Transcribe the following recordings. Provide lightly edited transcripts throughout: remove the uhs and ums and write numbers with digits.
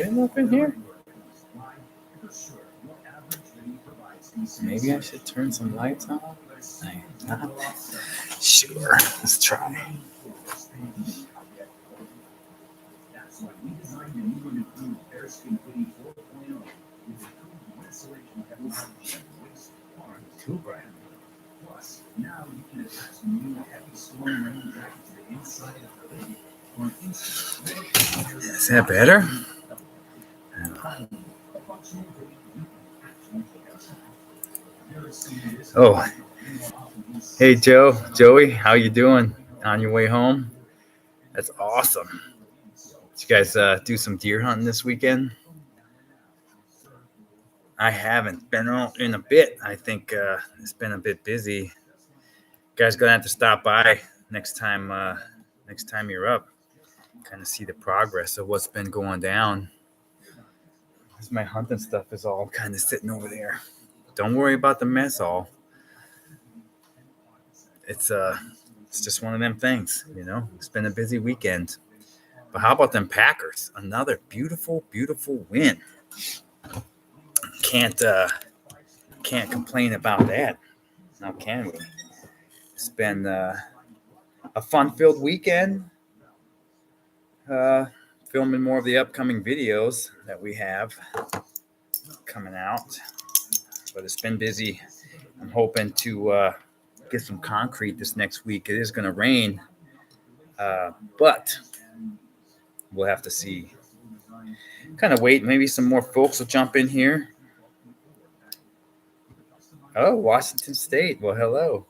Getting up in here? Maybe I should turn some lights on? I'm not sure. Let's try. Is that better? Oh, hey Joey, how you doing? On your way home? That's awesome. Did you guys do some deer hunting this weekend? I haven't been out in a bit. I think it's been a bit busy. You guys gonna have to stop by next time. Next time you're up, kind of see the progress of what's been going down. Because my hunting stuff is all kind of sitting over there. Don't worry about the mess. It's just one of them things. It's been a busy weekend. But how about them Packers? Another beautiful win. Can't can't complain about that. Now can we? It's been a fun-filled weekend. Uh, Filming more of the upcoming videos that we have coming out, but it's been busy. I'm hoping to get some concrete this next week. It is going to rain, but we'll have to see. Kind of wait. Maybe some more folks will jump in here. Oh, Washington State. Well, hello.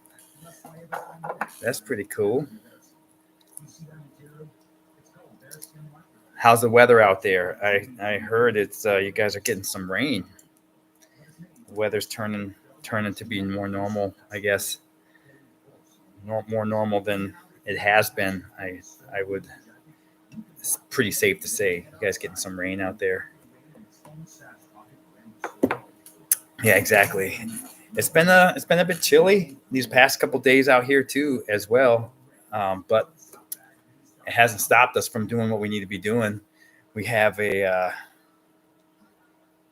That's pretty cool. How's the weather out there? I heard it's you guys are getting some rain. The weather's turning to be more normal, I guess. More normal than it has been. I would. It's pretty safe to say. You guys getting some rain out there? Yeah, exactly. It's been a bit chilly these past couple days out here too, as well. But it hasn't stopped us from doing what we need to be doing. We have a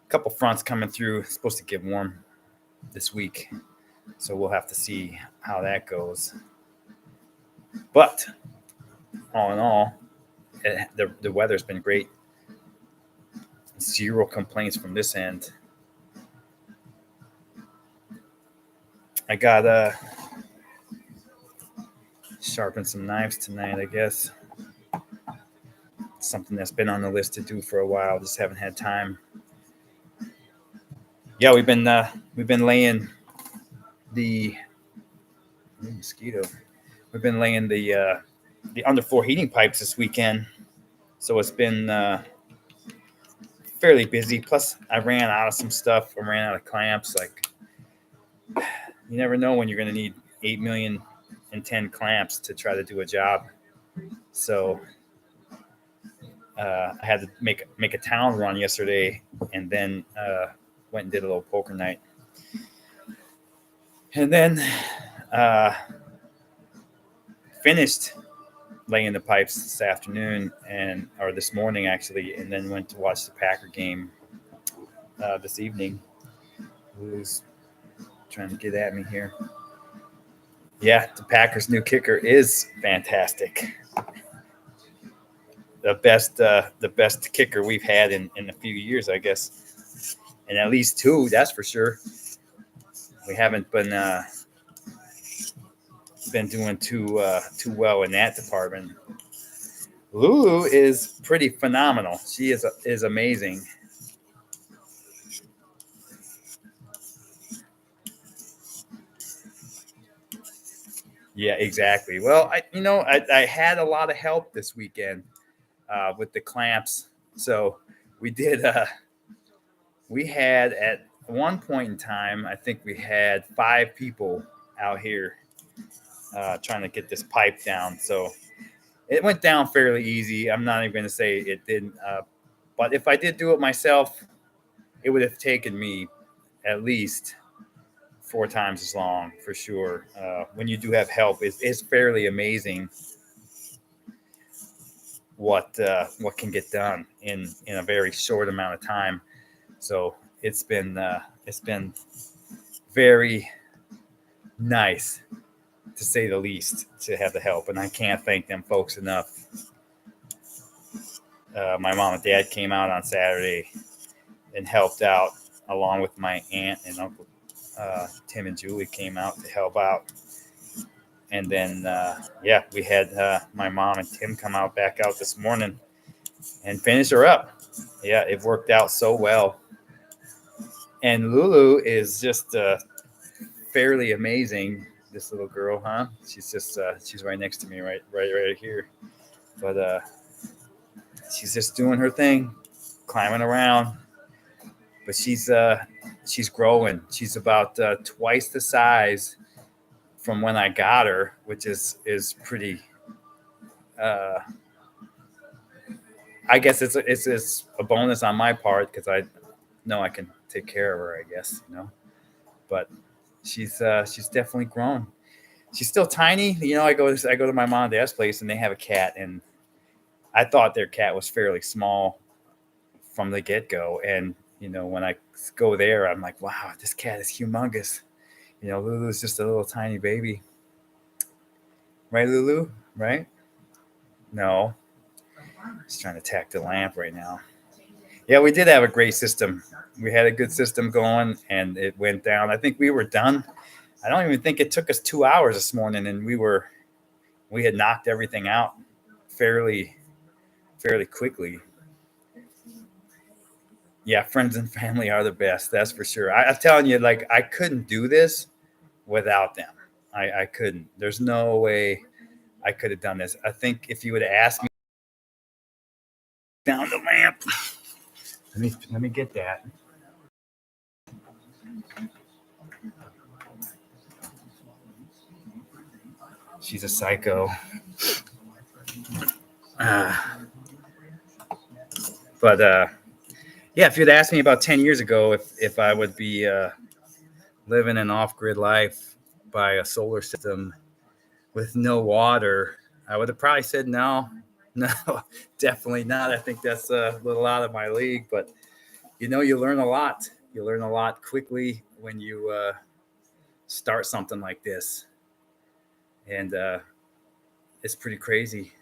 couple fronts coming through. It's supposed to get warm this week, so we'll have to see how that goes. But all in all, the weather's been great. Zero complaints from this end. I got sharpen some knives tonight, I guess. Something that's been on the list to do for a while. Just haven't had time. Yeah, we've been laying the mosquito. We've been laying the underfloor heating pipes this weekend, so it's been fairly busy. Plus, I ran out of some stuff. I ran out of clamps. Like, you never know when you're going to need 8 million and 10 clamps to try to do a job. So I had to make a town run yesterday, and then went and did a little poker night, and then finished laying the pipes this afternoon or this morning actually, and then went to watch the Packer game this evening. Who's trying to get at me here? Yeah, the Packers' new kicker is fantastic. The best kicker we've had in a few years, I guess, and at least two, that's for sure. We haven't been doing too well in that department. Lulu is pretty phenomenal. She is amazing. Yeah, exactly. Well, I had a lot of help this weekend with the clamps. So we did. We had at one point in time, I think we had 5 people out here trying to get this pipe down. So it went down fairly easy. I'm not even going to say it didn't. But if I did do it myself, it would have taken me at least 4 times as long for sure. When you do have help, it's fairly amazing. what can get done in a very short amount of time. So it's been very nice, to say the least, to have the help, and I can't thank them folks enough. My mom and dad came out on Saturday and helped out, along with my aunt and uncle Tim and Julie came out to help out. And then, yeah, we had my mom and Tim come out back out this morning and finish her up. Yeah, it worked out so well. And Lulu is just fairly amazing. This little girl, huh? She's just she's right next to me, right here. But she's just doing her thing, climbing around. But she's growing. She's about twice the size from when I got her, which is pretty. Uh, I guess it's a bonus on my part because I know I can take care of her. I guess but she's definitely grown. She's still tiny. I go to my mom and dad's place and they have a cat, and I thought their cat was fairly small from the get go. And when I go there, I'm like, wow, this cat is humongous. Lulu's just a little tiny baby, right, Lulu? Right? No, just trying to tack the lamp right now. Yeah, we did have a great system. We had a good system going, and it went down. I think we were done. I don't even think it took us 2 hours this morning, and we had knocked everything out fairly quickly. Yeah, friends and family are the best. That's for sure. I'm telling you, like, I couldn't do this without them. I couldn't. There's no way I could have done this. I think if you would have asked me down the lamp, let me get that. She's a psycho. But yeah, if you'd asked me about 10 years ago if I would be living an off-grid life by a solar system with no water, I would have probably said no, definitely not. I think that's a little out of my league. But you learn a lot. You learn a lot quickly when you start something like this, and it's pretty crazy.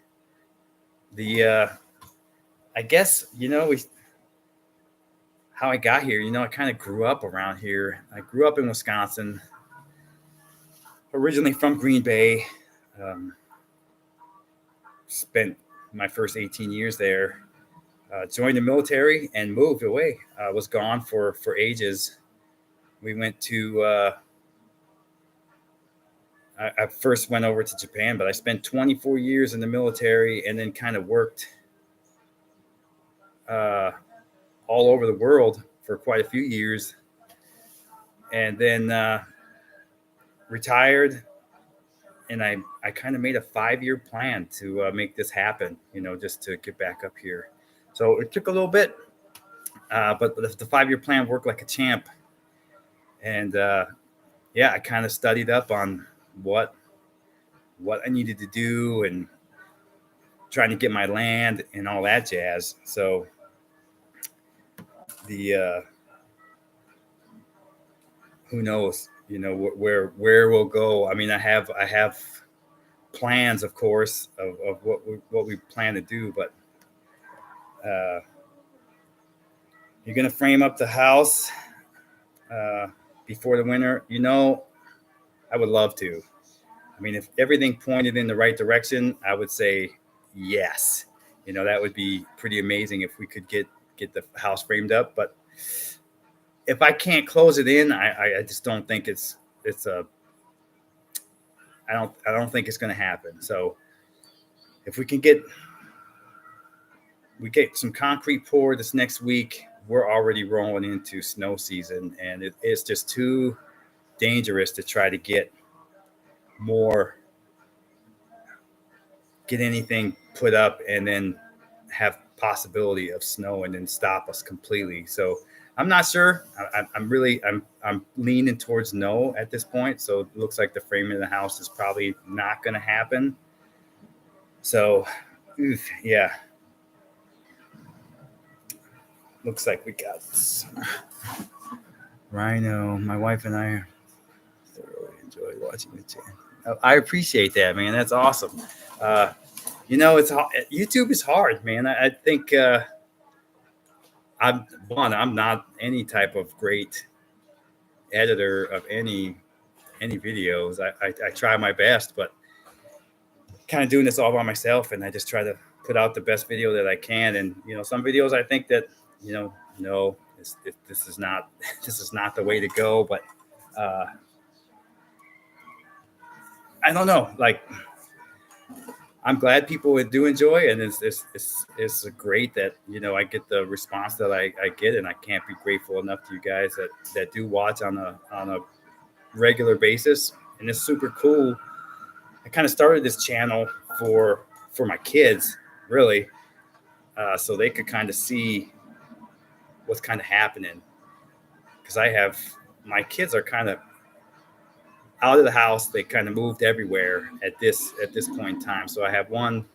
I guess how I got here. I kind of grew up around here. I grew up in Wisconsin, originally from Green Bay. Spent my first 18 years there. Joined the military and moved away. Was gone for ages. We went to. I first went over to Japan, but I spent 24 years in the military and then kind of worked all over the world for quite a few years, and then retired. And I kind of made a 5-year plan to make this happen, just to get back up here. So it took a little bit, but the 5-year plan worked like a champ. And yeah, I kind of studied up on what I needed to do and trying to get my land and all that jazz. So the who knows, where we'll go. I mean, I have plans, of course, of what we plan to do, but you're gonna frame up the house before the winter. I would love to. I mean, if everything pointed in the right direction, I would say yes. That would be pretty amazing if we could get the house framed up. But if I can't close it in, I just don't think it's I don't think it's going to happen. So if we get some concrete poured this next week, we're already rolling into snow season, and it's just too dangerous to try to get anything put up and then have possibility of snow and then stop us completely. So I'm not sure. I'm leaning towards no at this point. So it looks like the framing of the house is probably not going to happen. So, yeah, looks like we got Rhino. My wife and I thoroughly enjoy watching the channel. I appreciate that, man. That's awesome. It's YouTube is hard, man. I think I'm not any type of great editor of any videos. I try my best, but kind of doing this all by myself, and I just try to put out the best video that I can. And some videos I think that no, this is not this is not the way to go. But I don't know. Like, I'm glad people do enjoy, and it's great that I get the response that I get, and I can't be grateful enough to you guys that do watch on a regular basis, and it's super cool. I kind of started this channel for my kids, really, so they could kind of see what's kind of happening, because my kids are kind of out of the house. They kind of moved everywhere at this point in time. So I have one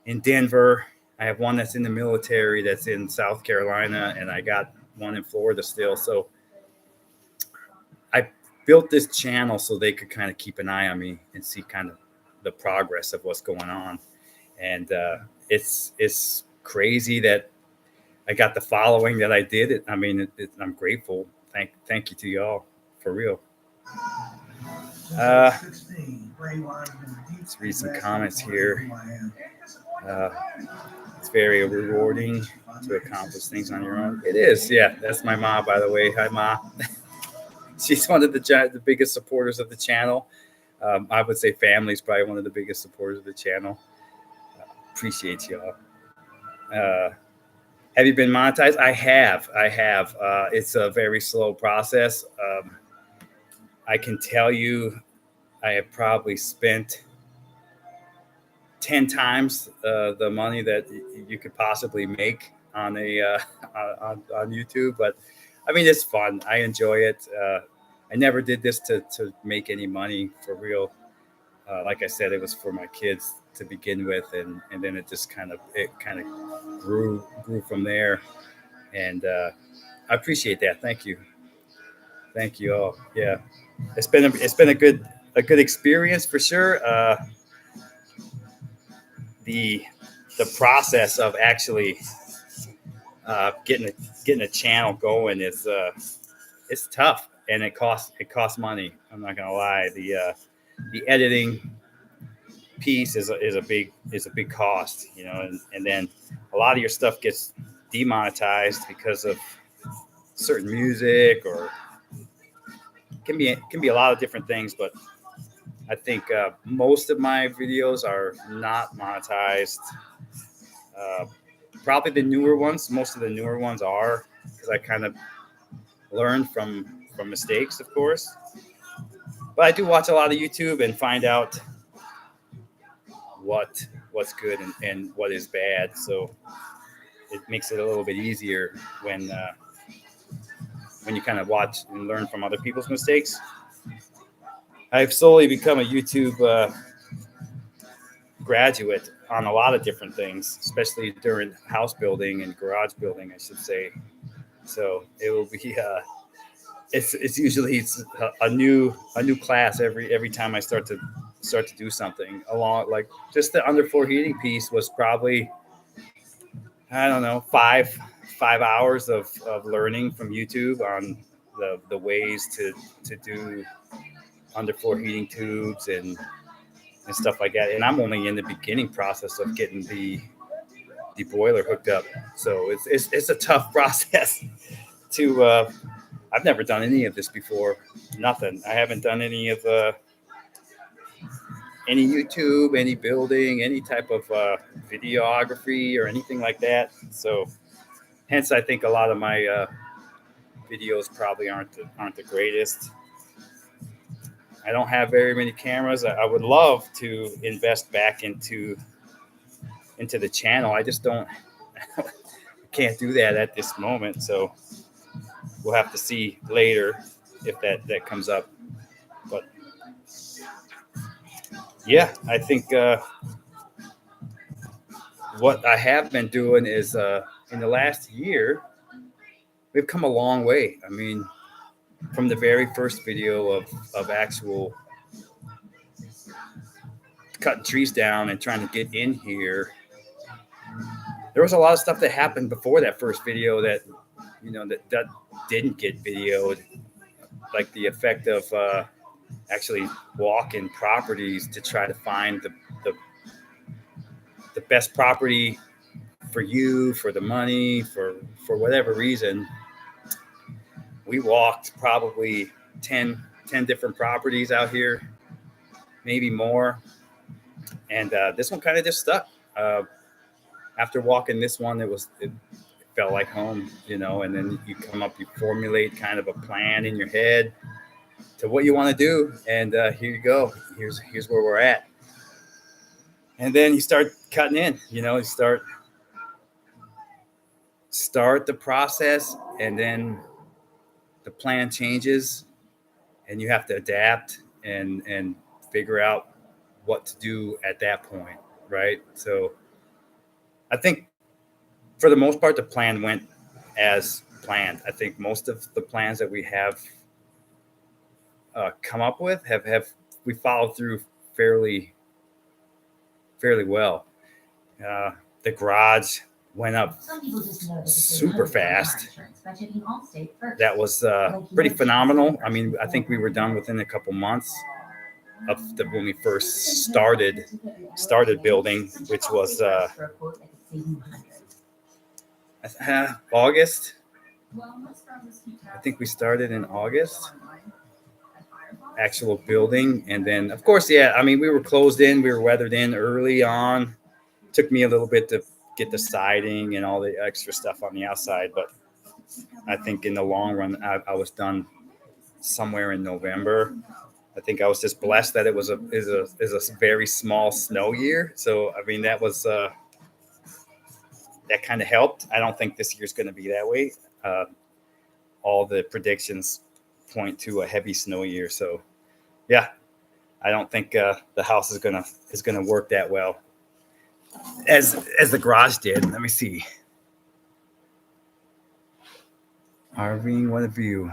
in Denver. I have one that's in the military that's in South Carolina, and I got one in Florida still. So I built this channel so they could kind of keep an eye on me and see kind of the progress of what's going on. And it's crazy that I got the following that I did. I'm grateful. Thank you to y'all, for real. Let's read some comments here. It's very rewarding to accomplish things on your own. It is, yeah. That's my mom, by the way. Hi, Ma. She's one of the biggest supporters of the channel. I would say family's probably one of the biggest supporters of the channel. Appreciate y'all. Have you been monetized? I have. It's a very slow process. I can tell you, I have probably spent 10 times the money that you could possibly make on on YouTube. But I mean, it's fun. I enjoy it. I never did this to make any money, for real. Like I said, it was for my kids to begin with, and then it just kind of grew from there. And I appreciate that. Thank you all. Yeah, it's been a good experience, for sure. The process of actually getting a channel going is it's tough, and it costs money. I'm not gonna lie. The editing piece is a big cost, and then a lot of your stuff gets demonetized because of certain music, or can be a lot of different things. But I think most of my videos are not monetized. Probably the newer ones. Most of the newer ones are, because I kind of learned from mistakes, of course. But I do watch a lot of YouTube and find out what's good and what is bad. So it makes it a little bit easier when you kind of watch and learn from other people's mistakes. I've slowly become a YouTube graduate on a lot of different things, especially during house building and garage building, I should say. So it will be it's usually a new class every time I start to do something. Along, like, just the underfloor heating piece was probably, I don't know, 5 hours of learning from YouTube on the ways to do underfloor heating tubes and stuff like that. And I'm only in the beginning process of getting the boiler hooked up. So it's a tough process to I've never done any of this before. Nothing. I haven't done any of any YouTube, any building, any type of videography or anything like that. So hence, I think a lot of my videos probably aren't the greatest. I don't have very many cameras. I would love to invest back into the channel. I just don't can't do that at this moment. So we'll have to see later if that comes up. But yeah, I think what I have been doing is in the last year, we've come a long way. I mean, from the very first video of actual cutting trees down and trying to get in here, there was a lot of stuff that happened before that first video that, that didn't get videoed, like the effect of actually walking properties to try to find the best property for you, for the money, for whatever reason. We walked probably 10 different properties out here, maybe more. And this one kind of just stuck. After walking this one, it felt like home, and then you come up, you formulate kind of a plan in your head to what you want to do. And here you go. Here's where we're at. And then you start cutting in, you start the process, and then the plan changes and you have to adapt and figure out what to do at that point. Right. So I think for the most part, the plan went as planned. I think most of the plans that we have come up with have we followed through fairly well. The garage went up super fast. That was pretty phenomenal. I mean, I think we were done within a couple months of when we first started building, which was August. I think we started in August, actual building. And then, of course, yeah, I mean, we were closed in, we were weathered in early on. Took me a little bit to get the siding and all the extra stuff on the outside, but I think in the long run, I was done somewhere in November. I think I was just blessed that it was a very small snow year. So I mean, that was that kind of helped. I don't think this year's going to be that way. All the predictions point to a heavy snow year. So yeah, I don't think the house is gonna work that well as the garage did. Let me see. Arvine, what a view.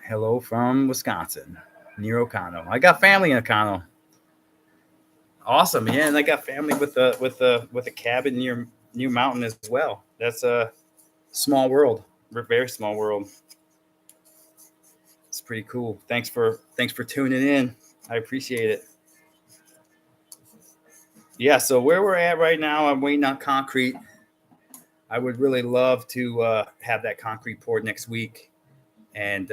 Hello from Wisconsin, near O'Connell. I got family in O'Connell. Awesome, yeah, and I got family with a cabin near mountain as well. That's a small world. We're a very small world. It's pretty cool. Thanks for tuning in. I appreciate it. Yeah, so where we're at right now, I'm waiting on concrete. I would really love to have that concrete poured next week and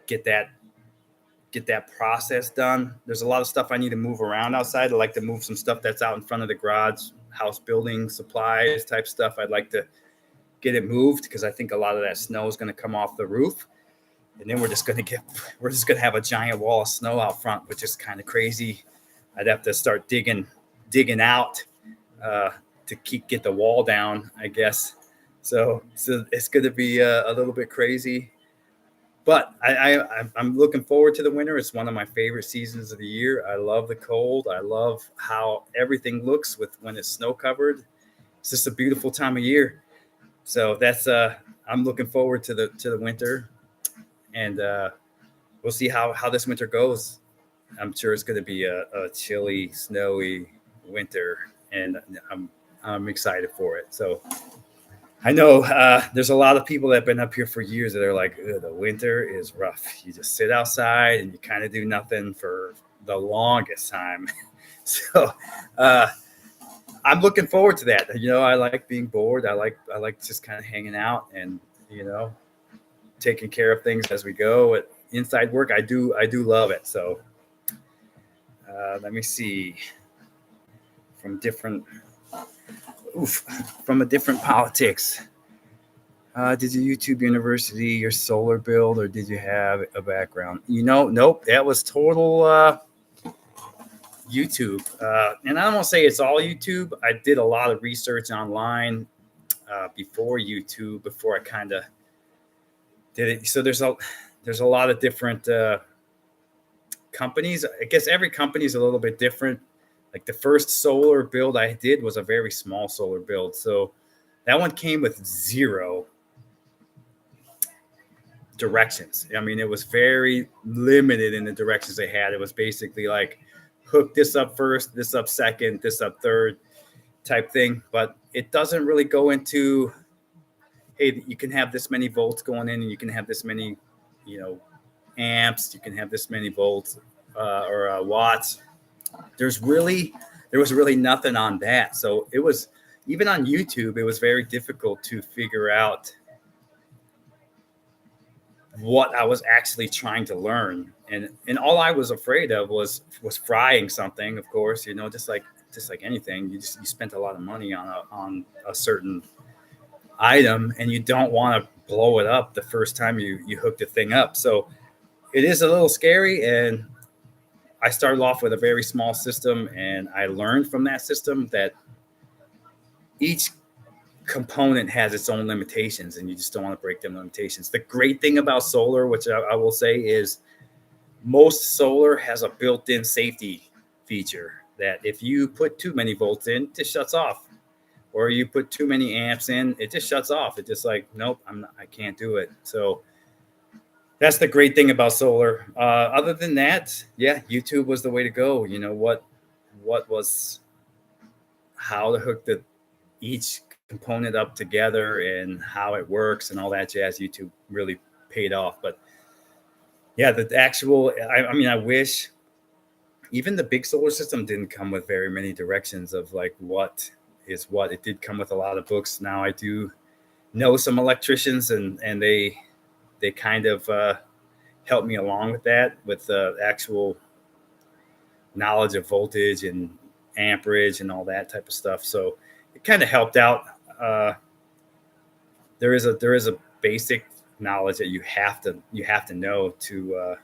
get that process done. There's a lot of stuff I need to move around outside. I'd like to move some stuff that's out in front of the garage, house building supplies type stuff. I'd like to get it moved because I think a lot of that snow is going to come off the roof. And then we're just going to have a giant wall of snow out front, which is kind of crazy. I'd have to start digging out to get the wall down, I guess. So it's going to be a little bit crazy, but I'm looking forward to the winter. It's one of my favorite seasons of the year. I love the cold. I love how everything looks when it's snow covered. It's just a beautiful time of year. So that's I'm looking forward to the winter, and we'll see how this winter goes. I'm sure it's going to be a chilly, snowy winter, and I'm excited for it. So I know there's a lot of people that have been up here for years that are like, the winter is rough. You just sit outside and you kind of do nothing for the longest time. So I'm looking forward to that. I like being bored. I like just kind of hanging out and taking care of things as we go. Inside work, I do love it. So let me see. From a different politics. Did you YouTube University your solar build, or did you have a background? Nope. That was total YouTube. And I don't want to say it's all YouTube. I did a lot of research online before YouTube, before I kind of did it. So there's a lot of different companies. I guess every company is a little bit different. Like the first solar build I did was a very small solar build. So that one came with zero directions. I mean, it was very limited in the directions they had. It was basically like hook this up first, this up second, this up third type thing. But it doesn't really go into, hey, you can have this many volts going in and you can have this many, you know, amps, you can have this many volts or watts. There was really nothing on that. So it was, even on YouTube, it was very difficult to figure out what I was actually trying to learn. And all I was afraid of was frying something, of course, you know, just like anything. You spent a lot of money on a certain item, and you don't want to blow it up the first time you hook the thing up. So it is a little scary, and I started off with a very small system, and I learned from that system that each component has its own limitations, and you just don't want to break them limitations. The great thing about solar, which I will say, is most solar has a built-in safety feature that if you put too many volts in, it just shuts off. Or you put too many amps in, it just shuts off. It's just like, nope, I can't do it. So that's the great thing about solar. Other than that, yeah, YouTube was the way to go. You know, what was, how to hook each component up together and how it works and all that jazz. YouTube really paid off. But yeah, the actual, I mean, I wish even the big solar system didn't come with very many directions of like what is what. It did come with a lot of books. Now I do know some electricians, and they kind of helped me along with that, with the actual knowledge of voltage and amperage and all that type of stuff. So it kind of helped out. There is a basic knowledge that you have to know to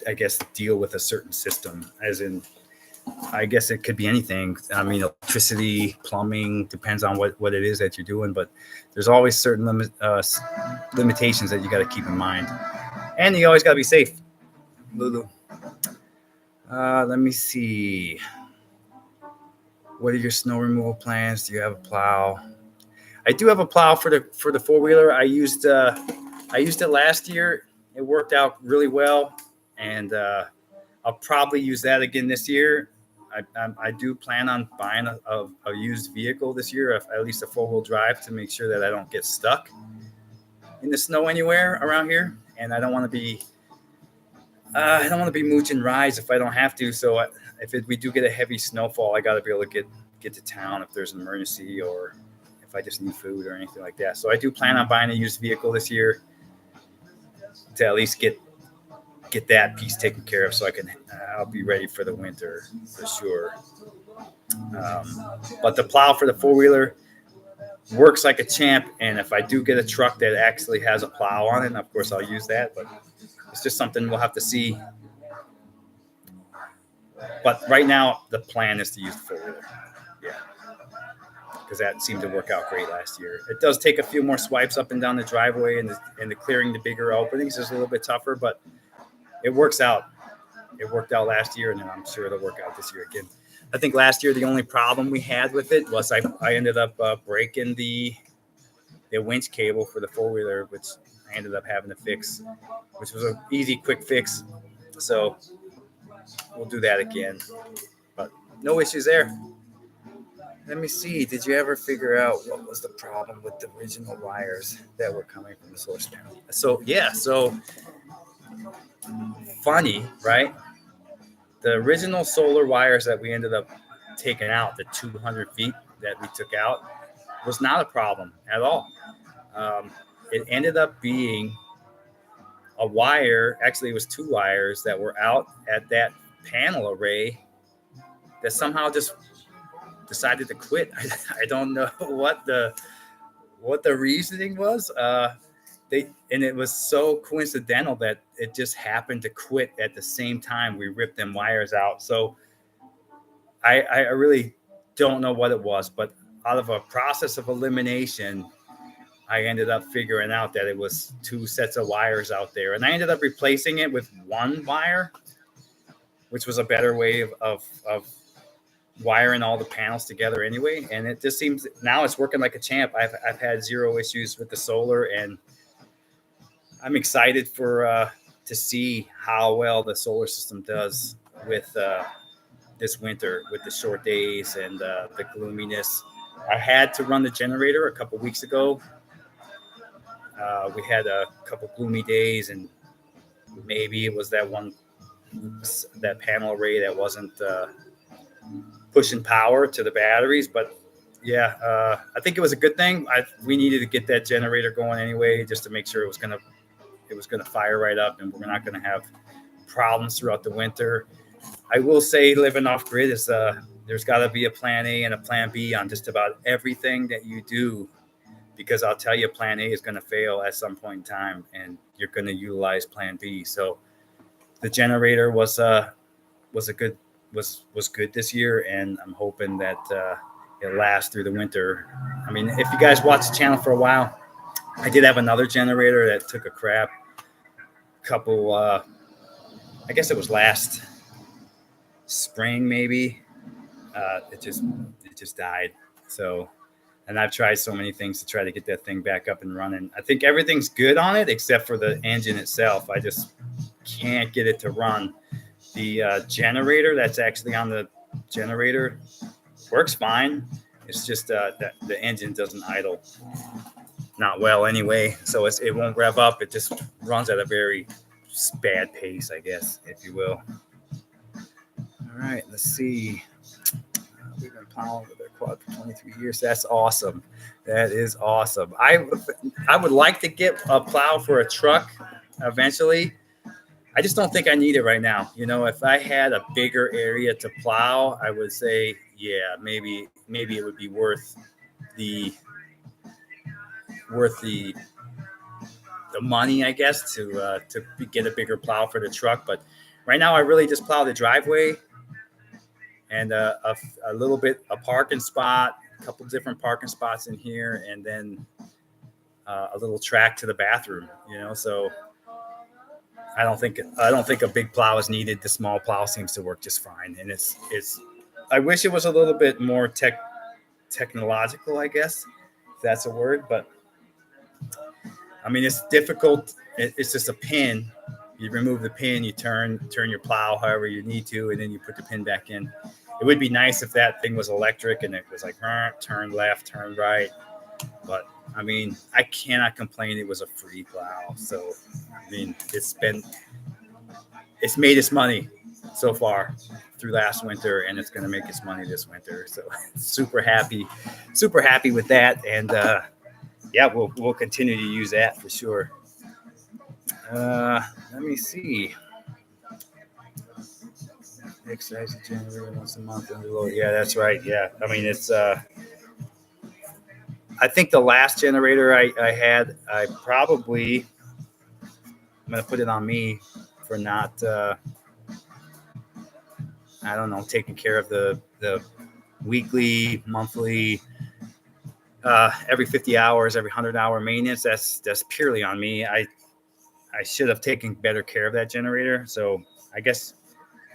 I guess deal with a certain system, as in, I guess it could be anything. I mean, electricity, plumbing, depends on what it is that you're doing, but there's always certain limitations that you got to keep in mind, and you always got to be safe. Lulu, let me see. What are your snow removal plans? Do you have a plow? I do have a plow for the 4-wheeler. I used it last year. It worked out really well, and I'll probably use that again this year. I do plan on buying a used vehicle this year, at least a 4-wheel drive, to make sure that I don't get stuck in the snow anywhere around here. And I don't want to be mooching rides if I don't have to. So we do get a heavy snowfall, I got to be able to get to town if there's an emergency, or if I just need food or anything like that. So I do plan on buying a used vehicle this year to at least get that piece taken care of, so I'll be ready for the winter for sure. But the plow for the 4-wheeler works like a champ, and if I do get a truck that actually has a plow on it, of course I'll use that, but it's just something we'll have to see. But right now the plan is to use the 4-wheeler, yeah, because that seemed to work out great last year. It does take a few more swipes up and down the driveway, and the clearing the bigger openings is a little bit tougher, but it works out. It worked out last year, and then I'm sure it'll work out this year again. I think last year the only problem we had with it was I ended up breaking the winch cable for the 4-wheeler, which I ended up having to fix, which was an easy, quick fix. So we'll do that again. But no issues there. Let me see. Did you ever figure out what was the problem with the original wires that were coming from the source panel? So yeah, so funny, right? The original solar wires that we ended up taking out, the 200 feet that we took out, was not a problem at all. It ended up being a wire. Actually, it was 2 wires that were out at that panel array that somehow just decided to quit. I don't know what the reasoning was. And it was so coincidental that it just happened to quit at the same time we ripped them wires out. So I really don't know what it was, but out of a process of elimination, I ended up figuring out that it was 2 sets of wires out there, and I ended up replacing it with 1 wire, which was a better way of wiring all the panels together anyway, and it just seems now it's working like a champ. I've had zero issues with the solar, and I'm excited for to see how well the solar system does with this winter, with the short days and the gloominess. I had to run the generator a couple weeks ago. We had a couple gloomy days, and maybe it was that panel array that wasn't pushing power to the batteries. But yeah, I think it was a good thing. We needed to get that generator going anyway, just to make sure it was gonna fire right up, and we're not gonna have problems throughout the winter. I will say, living off grid is there's got to be a plan A and a plan B on just about everything that you do, because I'll tell you, plan A is going to fail at some point in time, and you're going to utilize plan B. So the generator was good this year, and I'm hoping that it lasts through the winter. I mean, if you guys watch the channel for a while, I did have another generator that took a crap. Couple, I guess it was last spring, maybe. It just died. So, and I've tried so many things to try to get that thing back up and running. I think everything's good on it except for the engine itself. I just can't get it to run. The generator that's actually on the generator works fine. It's just that the engine doesn't idle not well anyway, so it won't rev up. It just runs at a very bad pace, I guess, if you will. All right, let's see. We've been plowing with our quad for 23 years. That's awesome. That is awesome. I would like to get a plow for a truck eventually. I just don't think I need it right now. You know, if I had a bigger area to plow, I would say, yeah, maybe it would be worth the money, I guess, to get a bigger plow for the truck. But right now, I really just plow the driveway and a little bit a parking spot, a couple different parking spots in here, and then a little track to the bathroom. You know, so I don't think a big plow is needed. The small plow seems to work just fine, and it's. I wish it was a little bit more technological, I guess, if that's a word. But I mean, it's difficult. It's just a pin. You remove the pin, you turn your plow however you need to, and then you put the pin back in. It would be nice if that thing was electric and it was like turn left, turn right. But I mean, I cannot complain. It was a free plow, so I mean, it's made its money so far through last winter, and it's going to make its money this winter. So super happy with that, and yeah, we'll continue to use that for sure. Let me see. Exercise generator once a month. Yeah, that's right. Yeah, I mean, it's. I think the last generator I had, I'm going to put it on me for not, I don't know, taking care of the weekly, monthly, every 50 hours, every 100-hour maintenance. That's purely on me. I should have taken better care of that generator. So I guess,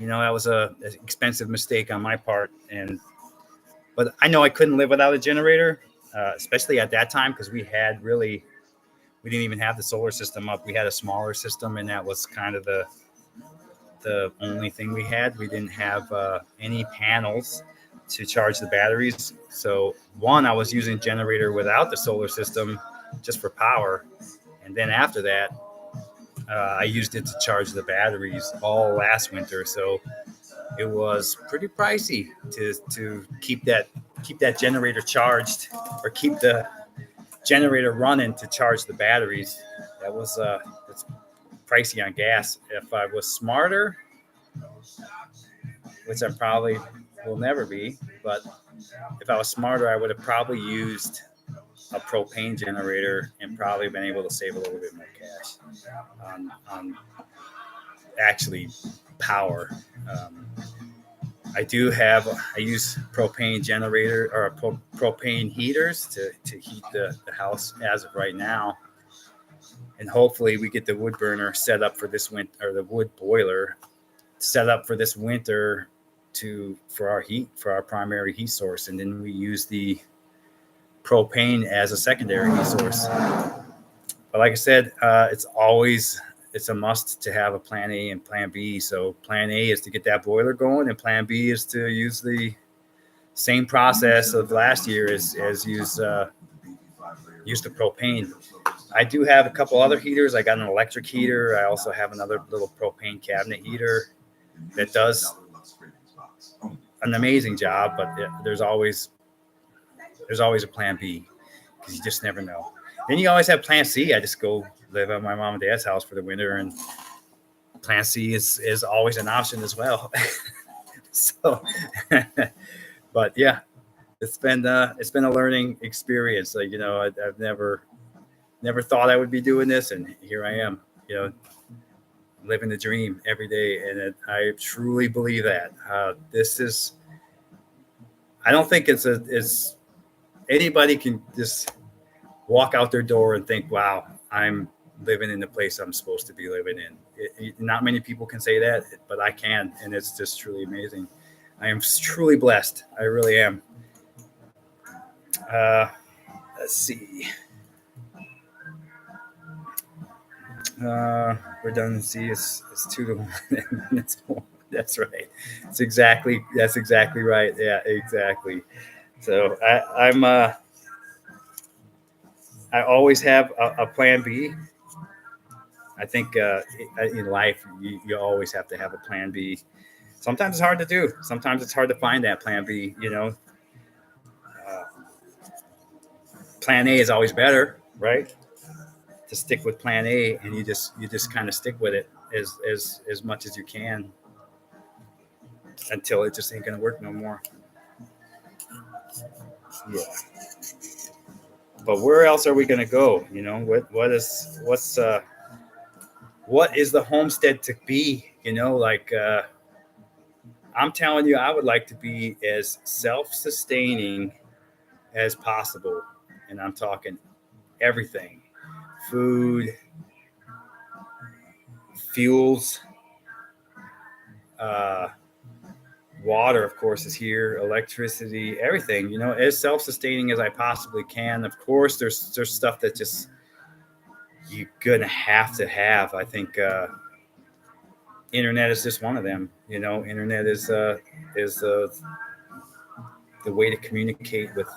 that was an expensive mistake on my part. But I know I couldn't live without a generator, especially at that time, because we didn't even have the solar system up. We had a smaller system, and that was kind of the only thing we had. We didn't have any panels to charge the batteries. So I was using generator without the solar system just for power. And then after that, I used it to charge the batteries all last winter. So it was pretty pricey to keep that generator charged, or keep the generator running to charge the batteries. That's pricey on gas. If I was smarter, which I probably will never be, but if I was smarter, I would have probably used a propane generator and probably been able to save a little bit more cash on actually power. I use propane generator or propane heaters to heat the house as of right now. And hopefully we get the wood burner set up for this winter, or the wood boiler set up for this winter, for our heat, for our primary heat source, and then we use the propane as a secondary heat source. But like I said, it's a must to have a plan A and plan B. So plan A is to get that boiler going, and plan B is to use the same process of last year as use the propane. I do have a couple other heaters. I got an electric heater. I also have another little propane cabinet heater that does an amazing job, but there's always a plan B, because you just never know. Then you always have plan C. I just go live at my mom and dad's house for the winter, and plan C is always an option as well. So, but yeah, it's been a learning experience. Like, I've never thought I would be doing this, and here I am. Living the dream every day, and I truly believe that this is. I don't think it's anybody can just walk out their door and think, "Wow, I'm living in the place I'm supposed to be living in." Not many people can say that, but I can, and it's just truly amazing. I am truly blessed. I really am. Let's see. Redundancy is 2-to-1. That's right. That's exactly right. Yeah, exactly. So I always have a plan B. I think in life you always have to have a plan B. Sometimes it's hard to do. Sometimes it's hard to find that plan B. Plan A is always better, right? To stick with plan A, and you just kind of stick with it as much as you can until it just ain't gonna work no more. Yeah. But where else are we gonna go? What is the homestead to be? I'm telling you, I would like to be as self-sustaining as possible, and I'm talking everything: food, fuels, uh, water, of course, is here, electricity, everything. As self-sustaining as I possibly can. Of course, there's stuff that just you're gonna have to have. I think internet is just one of them. Internet is the way to communicate with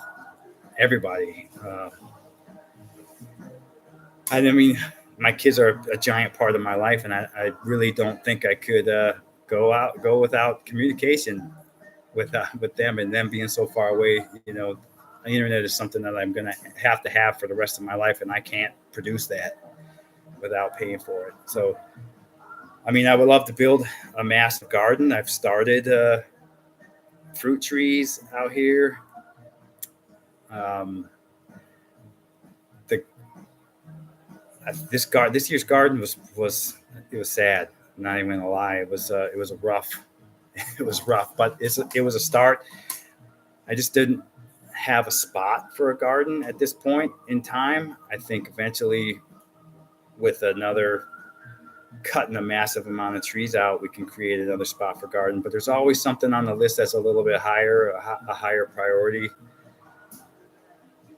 everybody. I mean, my kids are a giant part of my life, and I really don't think I could go without communication with them, and them being so far away. The internet is something that I'm gonna have for the rest of my life, and I can't produce that without paying for it. So, I mean, I would love to build a massive garden. I've started fruit trees out here. Um, the this year's garden was sad. I'm not even gonna lie. It was a rough it was rough, but it was a start. I just didn't have a spot for a garden at this point in time. I think eventually, with another cutting a massive amount of trees out, we can create another spot for garden. But there's always something on the list that's a little bit higher, a higher priority.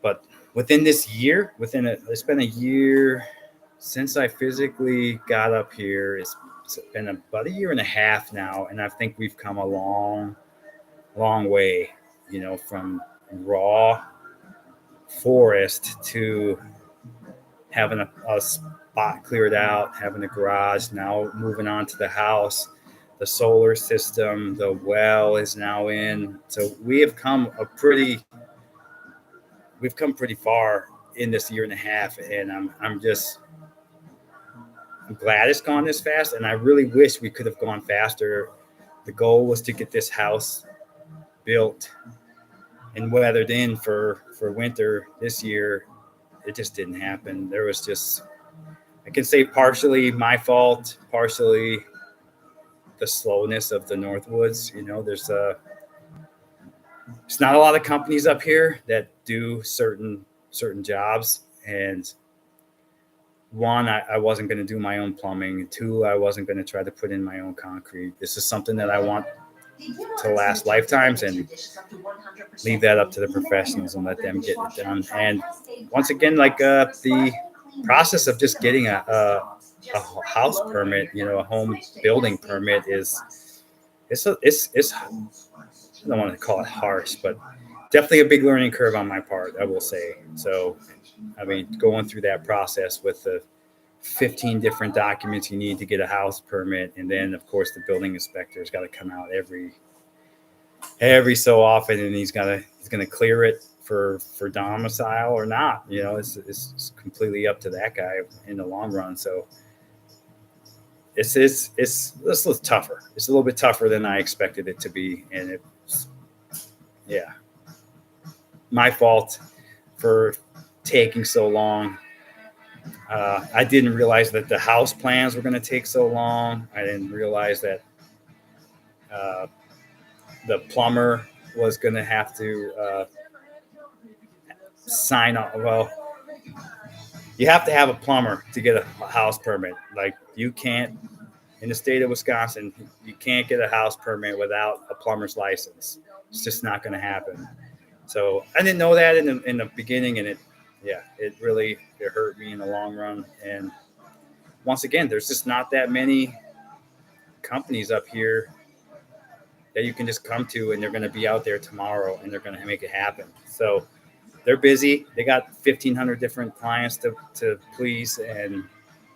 But within this year, it's been a year since I physically got up here. It's been about a year and a half now, and I think we've come a long way, from raw forest to having a spot cleared out, having a garage, now moving on to the house, the solar system, the well is now in. So we've come pretty far in this year and a half, and I'm glad it's gone this fast, and I really wish we could have gone faster. The goal was to get this house built and weathered in for winter this year. It just didn't happen. There was just, I can say, partially my fault, partially the slowness of the Northwoods. There's not a lot of companies up here that do certain jobs, and one, I wasn't going to do my own plumbing. Two, I wasn't going to try to put in my own concrete. This is something that I want to last lifetimes, and leave that up to the professionals and let them get it done. And once again, like the process of just getting a house permit, a home building permit it's I don't want to call it harsh, but definitely a big learning curve on my part, I will say. So, I mean, going through that process with the 15 different documents you need to get a house permit, and then of course the building inspector's got to come out every so often, and he's gonna clear it for domicile or not. It's completely up to that guy in the long run. So it's a little tougher. It's a little bit tougher than I expected it to be, and it's yeah, my fault for taking so long. I didn't realize that the house plans were going to take so long. I didn't realize that uh, the plumber was going to have to sign off. Well, you have to have a plumber to get a house permit. Like, you can't, in the state of Wisconsin, you can't get a house permit without a plumber's license. It's just not going to happen. So I didn't know that in the beginning, and it really hurt me in the long run. And once again, there's just not that many companies up here that you can just come to, and they're going to be out there tomorrow, and they're going to make it happen. So they're busy. They got 1,500 different clients to please, and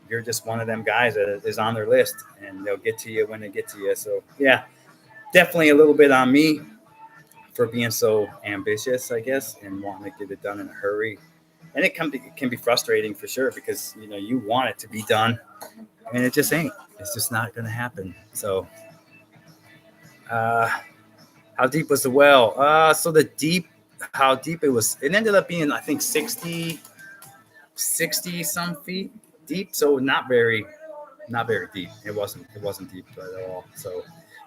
you're just one of them guys that is on their list, and they'll get to you when they get to you. So yeah, definitely a little bit on me for being so ambitious, I guess, and wanting to get it done in a hurry. And it can be frustrating for sure, because you want it to be done, and it just ain't. It's just not going to happen. So, how deep was the well? So how deep it was? It ended up being, I think, 60 some feet deep. So not very deep. It wasn't deep at all. So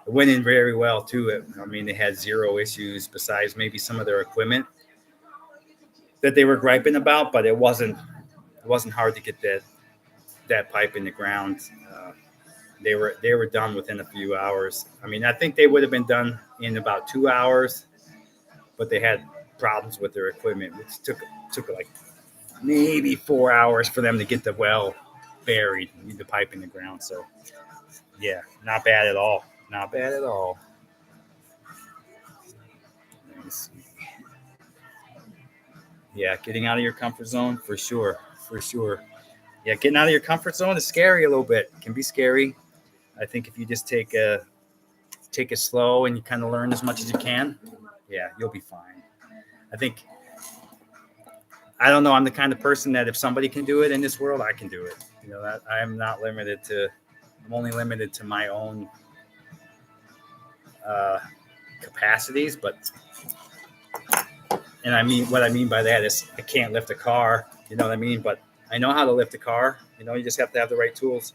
it went in very well too. I mean, they had zero issues besides maybe some of their equipment that they were griping about, but it wasn't hard to get that pipe in the ground. They were done within a few hours. I mean, I think they would have been done in about 2 hours, but they had problems with their equipment, which took like maybe 4 hours for them to get the well buried, the pipe in the ground. So yeah, not bad at all. Not bad at all. Let me see. Yeah, getting out of your comfort zone for sure. For sure. Yeah, getting out of your comfort zone is scary a little bit. It can be scary. I think if you just take it slow and you kind of learn as much as you can, yeah, you'll be fine. I think, I don't know, I'm the kind of person that if somebody can do it in this world, I can do it. That I'm only limited to my own capacities, and what I mean by that is I can't lift a car, you know what I mean? But I know how to lift a car. You just have to have the right tools.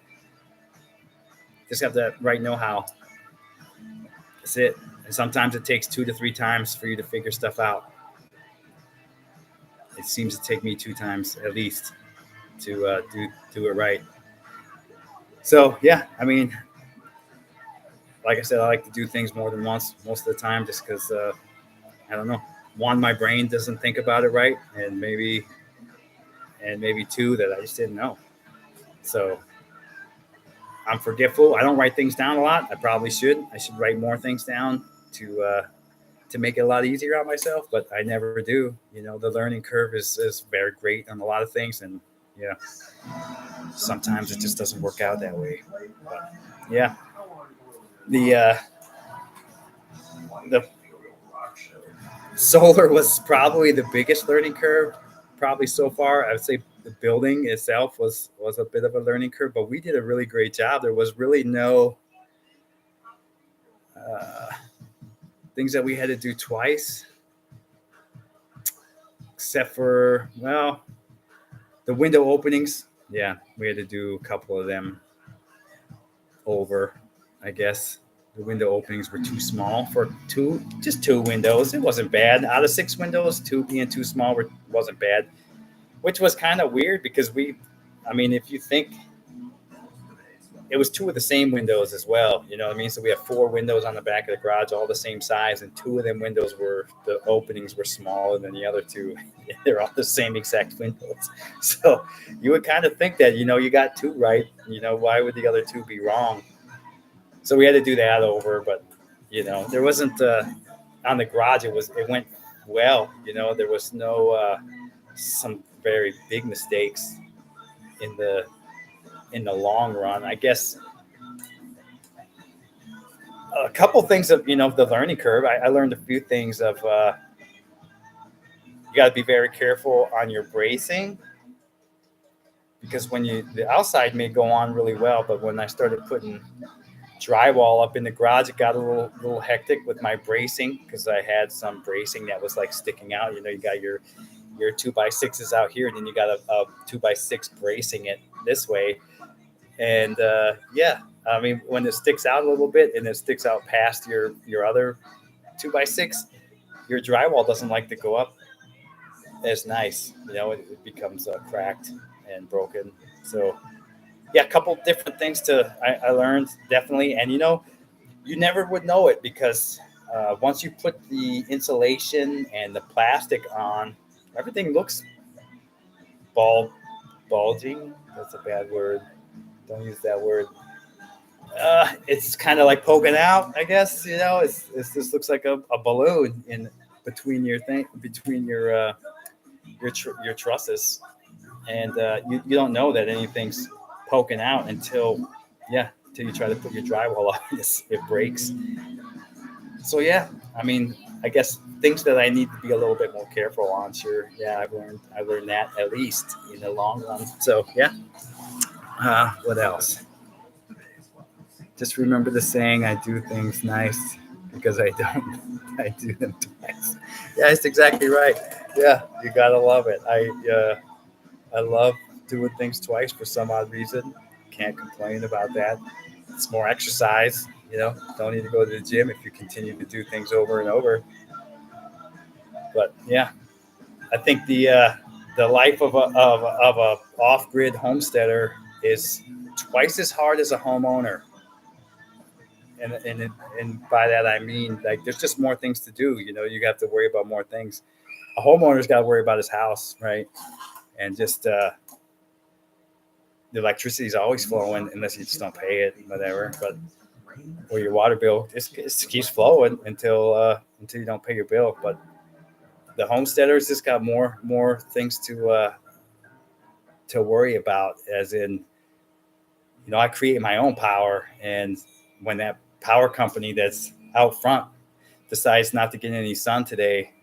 Just have the right know-how. That's it. And sometimes it takes 2 to 3 times for you to figure stuff out. It seems to take me 2 times at least to do it right. So yeah, I mean, like I said, I like to do things more than once most of the time, just because I don't know. One, my brain doesn't think about it right, and maybe 2, that I just didn't know. So I'm forgetful. I don't write things down a lot. I probably should. I should write more things down to make it a lot easier on myself, but I never do. The learning curve is very great on a lot of things, and yeah, sometimes it just doesn't work out that way. But yeah, the solar was probably the biggest learning curve, probably so far. I would say the building itself was a bit of a learning curve, but we did a really great job. There was really no things that we had to do twice, except for, well, the window openings. Yeah, we had to do a couple of them over, I guess. The window openings were too small for just 2 windows. It wasn't bad. Out of 6 windows, 2 being too small wasn't bad, which was kind of weird because if you think it was two of the same windows as well. You know what I mean? So we have four windows on the back of the garage, all the same size, and two of them windows were the openings were smaller than the other two. They're all the same exact windows. So you would kind of think that you got two right. Why would the other two be wrong? So we had to do that over, but there wasn't on the garage. It went well. There was no some very big mistakes in the long run. I guess a couple things of the learning curve. I learned a few things of you got to be very careful on your bracing, because when the outside may go on really well, but when I started putting drywall up in the garage, it got a little hectic with my bracing, because I had some bracing that was like sticking out. You got your 2x6s out here, and then you got a 2x6 bracing it this way. And yeah, I mean, when it sticks out a little bit and it sticks out past your other 2x6, your drywall doesn't like to go up as nice. It becomes cracked and broken. So yeah, a couple different things I learned, definitely. And you never would know it, because once you put the insulation and the plastic on, everything looks bulging. That's a bad word. Don't use that word. It's kind of like poking out, I guess. It's this looks like a balloon in between your trusses, and you don't know that anything's poking out until you try to put your drywall on. It breaks. So yeah, I mean, I guess things that I need to be a little bit more careful on. Sure, yeah, I learned that, at least in the long run. So yeah. What else? Just remember the saying, I do things nice because I don't. I do them twice. Yeah, it's exactly right. Yeah, you gotta love it. I love doing things twice for some odd reason. Can't complain about that. It's more exercise. Don't need to go to the gym if you continue to do things over and over. But yeah, I think the life of a off grid homesteader is twice as hard as a homeowner. And by that I mean, like, there's just more things to do. You have to worry about more things. A homeowner's got to worry about his house, right? And just the electricity is always flowing, unless you just don't pay it, whatever. But or your water bill it keeps flowing until you don't pay your bill. But the homesteaders just got more things to worry about, as in, I create my own power, and when that power company that's out front decides not to get any sun today,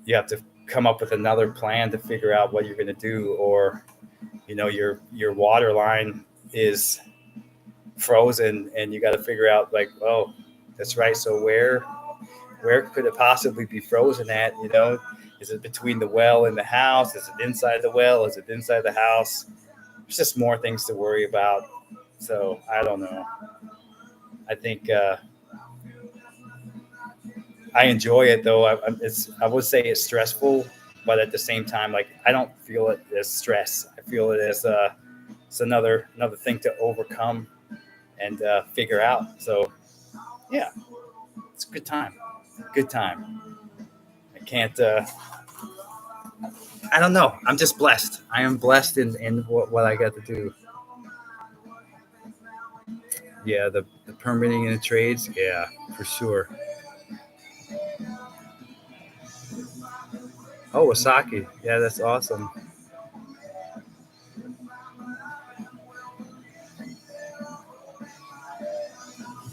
you have to come up with another plan to figure out what you're going to do. Or your water line is frozen, and you got to figure out, like, oh, that's right, so where could it possibly be frozen at? Is it between the well and the house? Is it inside the well? Is it inside the house? There's just more things to worry about. So I don't know. I think I enjoy it, though. I would say it's stressful, but at the same time, like, I don't feel it as stress. I feel it as it's another thing to overcome and figure out. So yeah, it's a good time. Good time. I can't. I don't know. I'm just blessed. I am blessed in what I got to do. Yeah, the permitting and the trades. Yeah, for sure. Oh, Osaki. Yeah, that's awesome.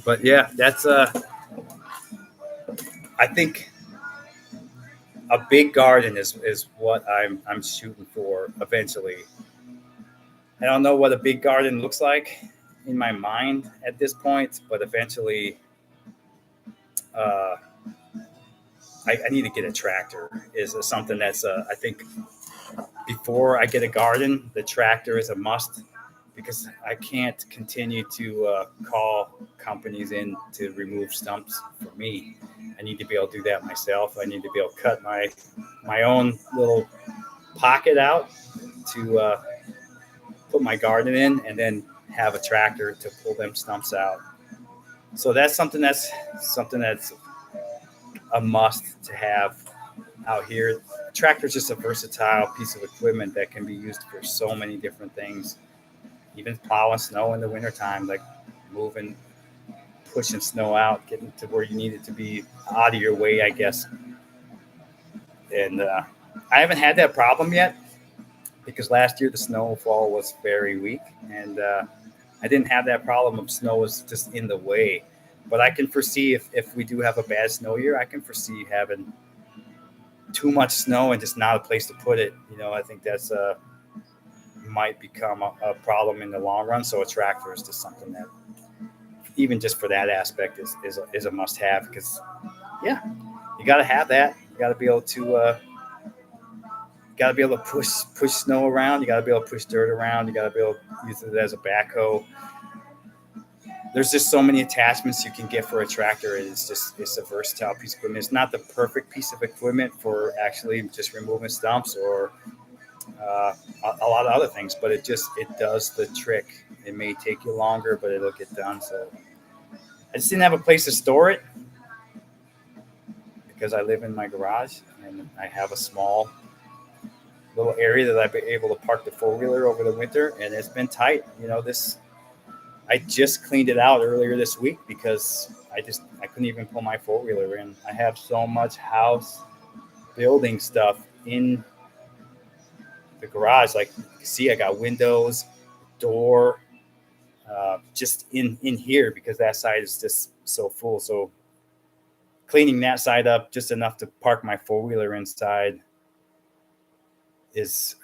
But yeah, that's I think a big garden is what I'm shooting for eventually. I don't know what a big garden looks like in my mind at this point, but eventually, uh, I need to get a tractor. Is something that's I think before I get a garden, the tractor is a must, because I can't continue to call companies in to remove stumps for me. I need to be able to do that myself. I need to be able to cut my own little pocket out to put my garden in, and then have a tractor to pull them stumps out. So that's something that's a must to have out here. A tractor is just a versatile piece of equipment that can be used for so many different things. Even plowing snow in the wintertime, like moving, pushing snow out, getting to where you need it to be out of your way, I guess. And I haven't had that problem yet because last year the snowfall was very weak, and I didn't have that problem of snow was just in the way. But I can foresee if we do have a bad snow year, I can foresee having too much snow and just not a place to put it. I think that's might become a problem in the long run. So a tractor is just something that, even just for that aspect, is a must have because, yeah, you got to have that. You got to be able to push snow around. You got to be able to push dirt around. You got to be able to use it as a backhoe. There's just so many attachments you can get for a tractor. It's a versatile piece of equipment. It's not the perfect piece of equipment for actually just removing stumps or a lot of other things, but it does the trick. It may take you longer, but it'll get done. So I just didn't have a place to store it because I live in my garage and I have a small little area that I've been able to park the four-wheeler over the winter, and it's been tight. I just cleaned it out earlier this week because I couldn't even pull my four-wheeler in. I have so much house building stuff in the garage. Like you can see, I got windows, door, just in here because that side is just so full. So cleaning that side up just enough to park my four-wheeler inside is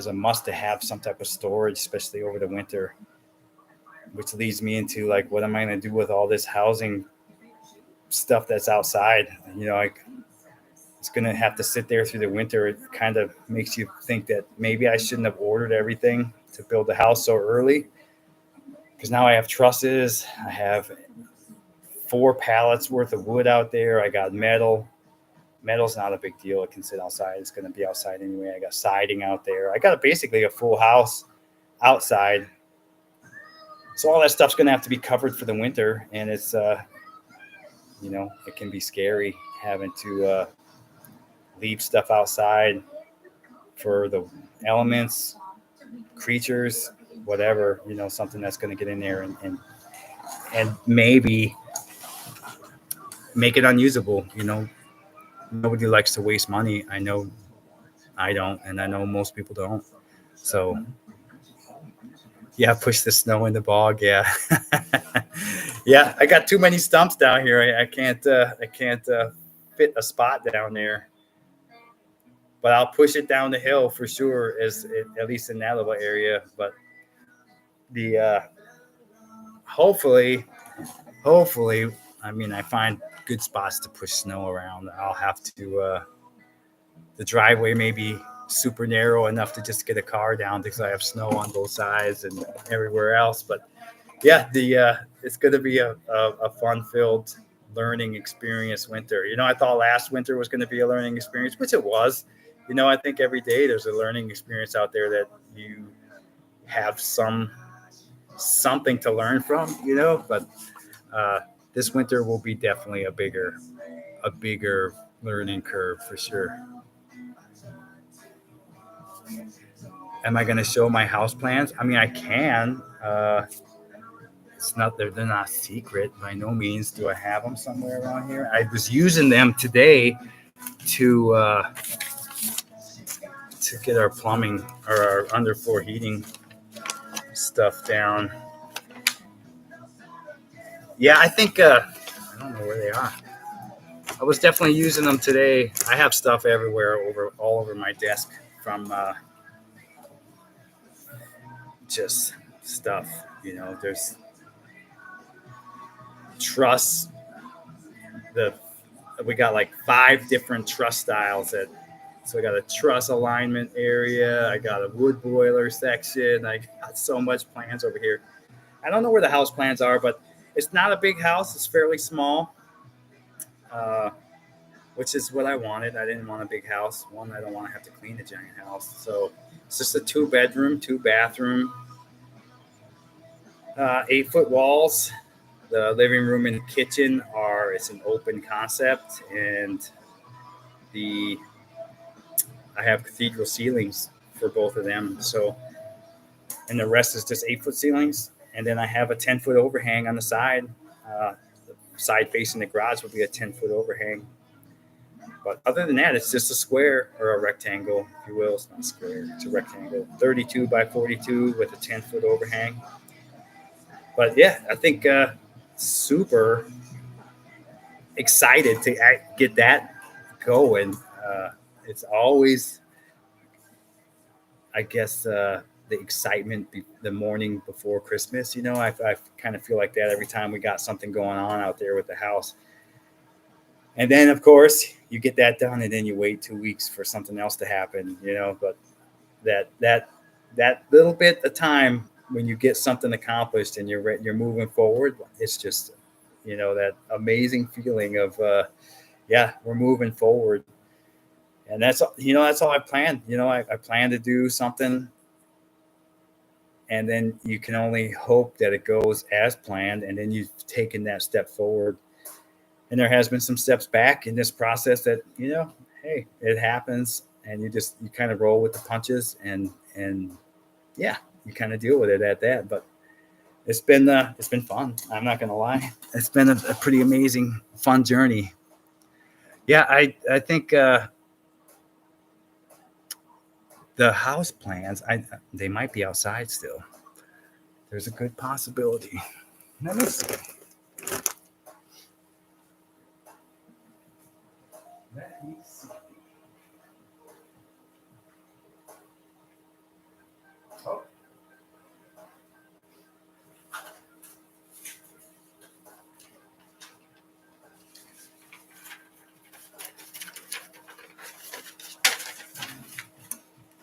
a must to have some type of storage, especially over the winter. Which leads me into like, what am I going to do with all this housing stuff that's outside? It's going to have to sit there through the winter. It kind of makes you think that maybe I shouldn't have ordered everything to build the house so early. Because now I have trusses. I have 4 pallets worth of wood out there. I got metal. Metal's not a big deal. It can sit outside. It's going to be outside anyway. I got siding out there. I got basically a full house outside. So all that stuff's going to have to be covered for the winter. And it's, it can be scary having to leave stuff outside for the elements, creatures, whatever, something that's going to get in there and maybe make it unusable. Nobody likes to waste money. I know I don't, and I know most people don't. So yeah, push the snow in the bog. Yeah. Yeah. I got too many stumps down here. I can't fit a spot down there, but I'll push it down the hill for sure, at least in that little area. But the hopefully, I find good spots to push snow around. I'll have to the driveway may be super narrow enough to just get a car down because I have snow on both sides and everywhere else. But yeah, it's going to be a fun-filled learning experience winter. I thought last winter was going to be a learning experience, which it was. I think every day there's a learning experience out there that you have something to learn from, but this winter will be definitely a bigger learning curve for sure. Am I going to show my house plans? I can. It's not they're not secret by no means. Do I have them somewhere around here? I was using them today to get our plumbing or our underfloor heating stuff down. Yeah, I think I don't know where they are. I was definitely using them today. I have stuff everywhere all over my desk from just stuff. There's truss. We got like 5 different truss styles. So I got a truss alignment area. I got a wood boiler section. I got so much plans over here. I don't know where the house plans are, but it's not a big house. It's fairly small, which is what I wanted. I didn't want a big house. One, I don't want to have to clean a giant house. So it's just a 2-bedroom, 2-bathroom 8-foot walls. The living room and kitchen it's an open concept, and the I have cathedral ceilings for both of them. So, and the rest is just 8-foot ceilings. And then I have a 10-foot overhang on the side. The side facing the garage will be a 10-foot overhang. But other than that, it's just a square or a rectangle, if you will. It's not a square, it's a rectangle. 32 by 42 with a 10-foot overhang. But yeah, I think super excited to get that going. It's always, I guess, the excitement the morning before Christmas. I kind of feel like that every time we got something going on out there with the house. And then, of course, you get that done, and then you wait 2 weeks for something else to happen. But that little bit of time when you get something accomplished and you're moving forward, it's just that amazing feeling of we're moving forward. And that's all I planned. I plan to do something, and then you can only hope that it goes as planned, and then you've taken that step forward. And there has been some steps back in this process that hey, it happens, and you kind of roll with the punches, and yeah, you kind of deal with it at that. But it's been fun. I'm not gonna lie, it's been a pretty amazing, fun journey. Yeah, I think the house plans, they might be outside still. There's a good possibility. Let me see. Oh.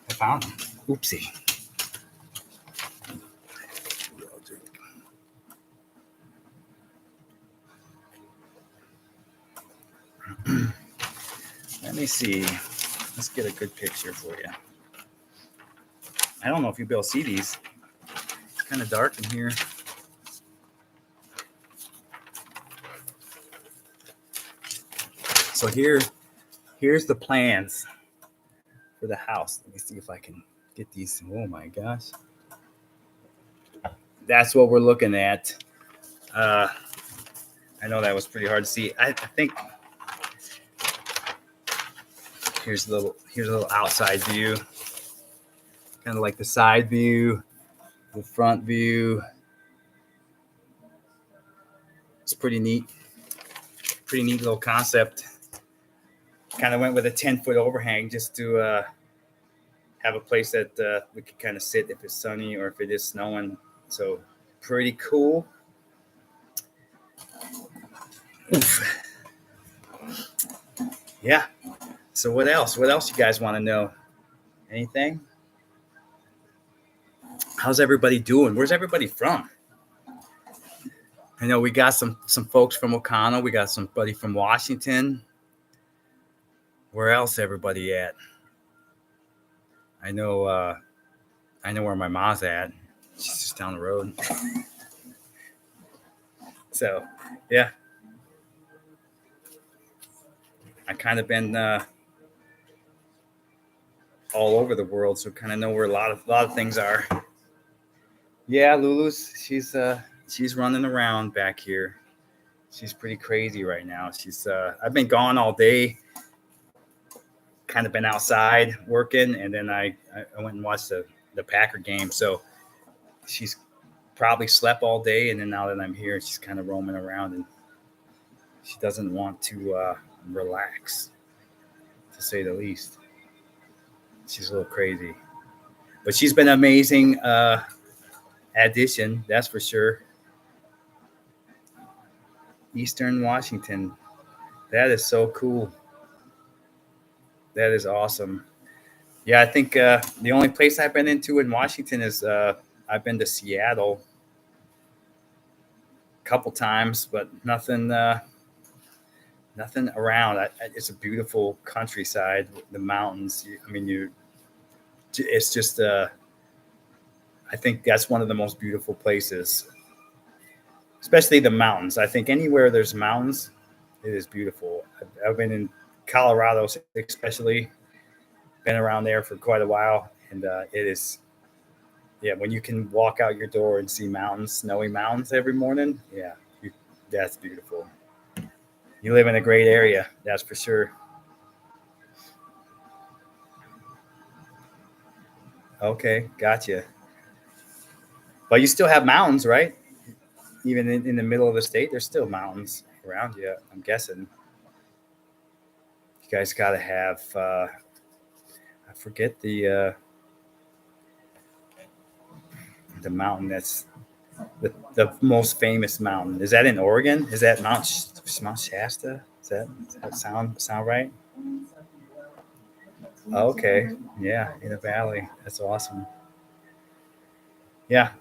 I found them. Oopsie. Let me see. Let's get a good picture for you. I don't know if you'll be able to see these. It's kind of dark in here. So here's the plans for the house. Let me see if I can get these. Oh my gosh. That's what we're looking at. I know that was pretty hard to see. I think here's a little outside view. Kind of like the side view, the front view. It's pretty neat. Pretty neat little concept. Kind of went with a 10-foot overhang just to have a place that we could kind of sit if it's sunny or if it is snowing. So pretty cool. Oof. Yeah. So what else? What else you guys want to know? Anything? How's everybody doing? Where's everybody from? I know we got some folks from O'Connell. We got somebody from Washington. Where else everybody at? I know where my mom's at. She's just down the road. So, yeah. I kind of been all over the world, so kind of know where a lot of things are. Yeah, Lulu's she's running around back here. She's pretty crazy right now. I've been gone all day. Kind of been outside working, and then I went and watched the Packer game. So she's probably slept all day, and then now that I'm here, she's kind of roaming around, and she doesn't want to relax, to say the least. She's a little crazy, but she's been an amazing addition, that's for sure. Eastern Washington, that is so cool. That is awesome. Yeah, I think the only place I've been into in Washington is I've been to Seattle a couple times, but nothing around. It's a beautiful countryside, the mountains. I mean, it's just I think that's one of the most beautiful places especially the mountains. I think anywhere there's mountains, it is beautiful. I've been in Colorado, especially been around there for quite a while, and it is, yeah. When you can walk out your door and see mountains, snowy mountains every morning, yeah, that's beautiful. You live in a great area, that's for sure. Okay, gotcha. But you still have mountains, right? Even in the middle of the state, there's still mountains around you. I'm guessing you guys got to have. I forget the mountain that's the most famous mountain. Is that in Oregon? Is that Mount Shasta? Does that sound right? Okay, yeah, in a valley. That's awesome. Yeah.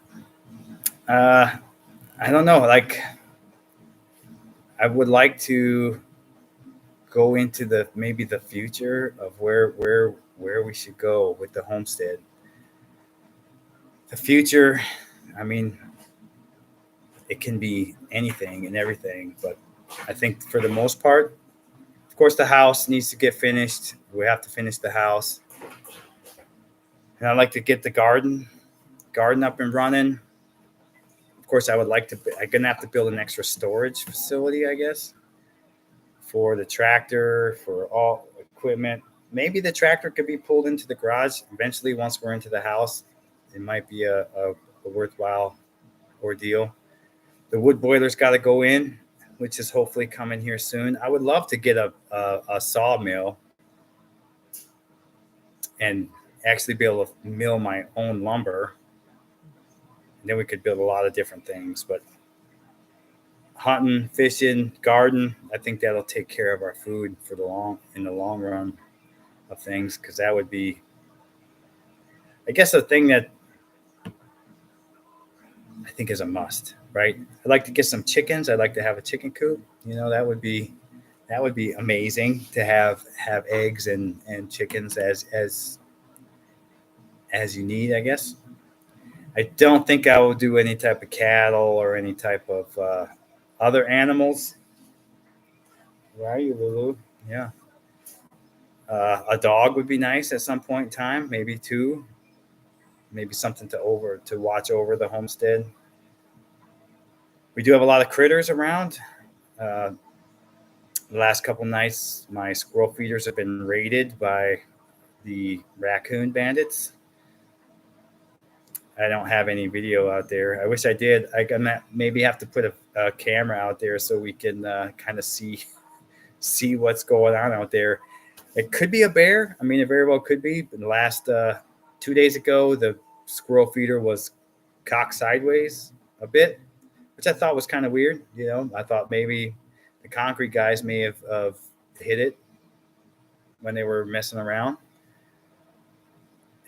Uh, I don't know. Like, I would like to go into the maybe the future of where we should go with the homestead. The future, I mean, it can be anything and everything, but I think for the most part, of course, the house needs to get finished. We have to finish the house, and I'd like to get the garden up and running. Of course, I would like to. I'm gonna have to build an extra storage facility, I guess, for the tractor, for all equipment. Maybe the tractor could be pulled into the garage eventually. Once we're into the house, it might be a worthwhile ordeal. The wood boiler's got to go in, which is hopefully coming here soon. I would love to get a sawmill and actually be able to mill my own lumber. And then we could build a lot of different things. But hunting, fishing, garden, I think that'll take care of our food for the long run of things. Because that would be, I guess, a thing that I think is a must. Right? I'd like to get some chickens. I'd like to have a chicken coop. That would be amazing to have eggs and chickens as you need, I guess. I don't think I will do any type of cattle or any type of other animals. Where are you, Lulu? Yeah. A dog would be nice at some point in time, maybe two, maybe something to watch over the homestead. We do have a lot of critters around. Uh, the last couple nights, my squirrel feeders have been raided by the raccoon bandits. I don't have any video out there. I wish I did. I gonna maybe have to put a camera out there so we can kind of see what's going on out there. It could be a bear. I mean, it very well could be. But the last 2 days ago, the squirrel feeder was cocked sideways a bit, which I thought was kind of weird. I thought maybe the concrete guys may have hit it when they were messing around.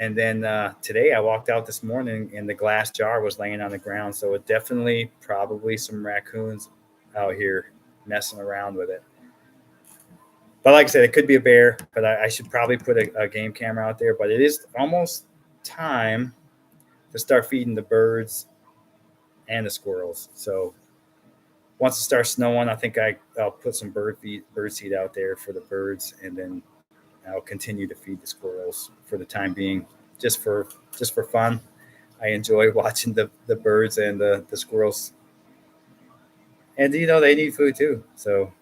And then today I walked out this morning and the glass jar was laying on the ground. So it definitely probably some raccoons out here messing around with it. But like I said, it could be a bear, but I should probably put a game camera out there. But it is almost time to start feeding the birds and the squirrels. So once it starts snowing, I think I'll put some bird seed out there for the birds, and then I'll continue to feed the squirrels for the time being, just for fun. I enjoy watching the birds and the squirrels, and they need food too. So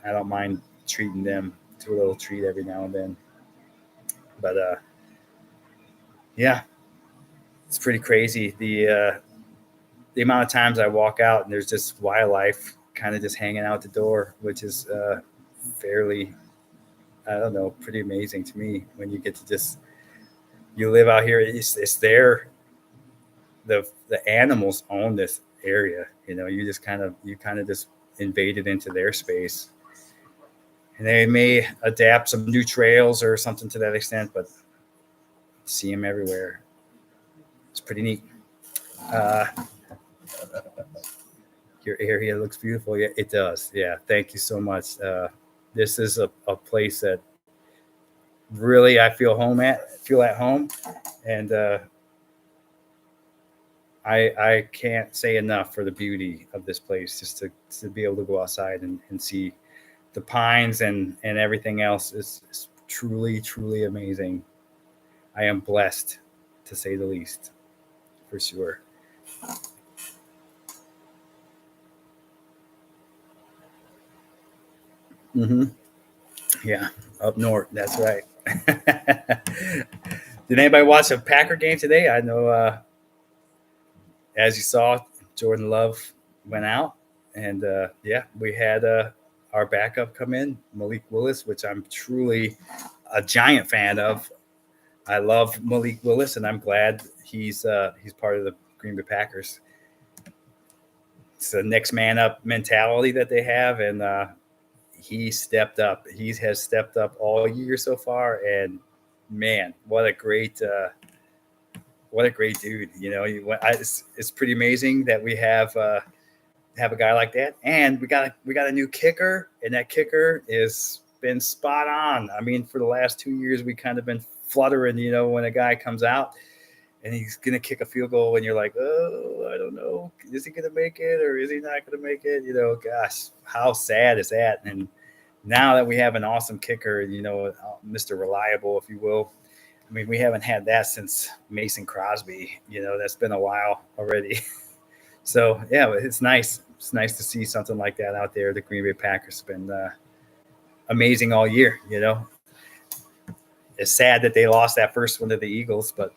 I don't mind treating them to a little treat every now and then. But yeah, it's pretty crazy the amount of times I walk out and there's just wildlife kind of just hanging out the door, which is fairly, I don't know, pretty amazing to me when you get to just you live out here. It's there. The animals own this area. You kind of just invaded into their space, and they may adapt some new trails or something to that extent, but see them everywhere. It's pretty neat. Uh, your area looks beautiful. Yeah, it does. Yeah, thank you so much. This is a place that really I feel at home, and I can't say enough for the beauty of this place. Just to be able to go outside and see the pines and everything else is truly, truly amazing. I am blessed, to say the least, for sure. Hmm. Yeah, up north. That's right. Did anybody watch a Packer game today? I know, as you saw, Jordan Love went out, and yeah, we had our backup come in, Malik Willis, which I'm truly a giant fan of. I love Malik Willis, and I'm glad he's part of the Green Bay Packers. It's the next man up mentality that they have, and he stepped up. He has stepped up all year so far, and man, what a great dude. You know, it's pretty amazing that we have a guy like that, and we got a new kicker, and that kicker is been spot on. I mean, for the last 2 years, we kind of been fluttering, when a guy comes out and he's gonna kick a field goal, and you're like, oh, I don't know, is he gonna make it or is he not gonna make it? Gosh, how sad is that? And now that we have an awesome kicker, Mr. Reliable, if you will. I mean, we haven't had that since Mason Crosby. That's been a while already. So yeah, it's nice. It's nice to see something like that out there. The Green Bay Packers have been amazing all year. It's sad that they lost that first one to the Eagles, but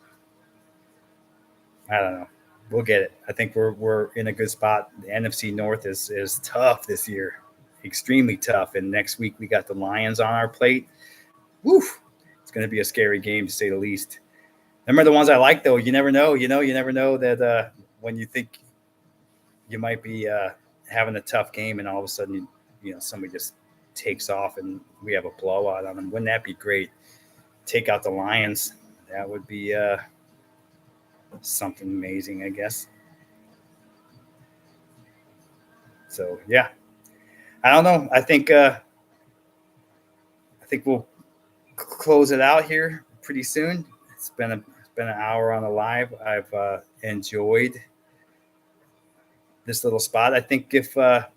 I don't know. We'll get it. I think we're in a good spot. The NFC North is tough this year, extremely tough. And next week we got the Lions on our plate. Woof! It's going to be a scary game to say the least. Them are the ones I like, though. You never know. You never know that when you think you might be having a tough game, and all of a sudden, somebody just takes off, and we have a blowout on them. Wouldn't that be great? Take out the Lions. That would be something amazing, I guess. So yeah, I don't know. I think we'll close it out here pretty soon. It's been an hour on the live. I've enjoyed this little spot. I think if I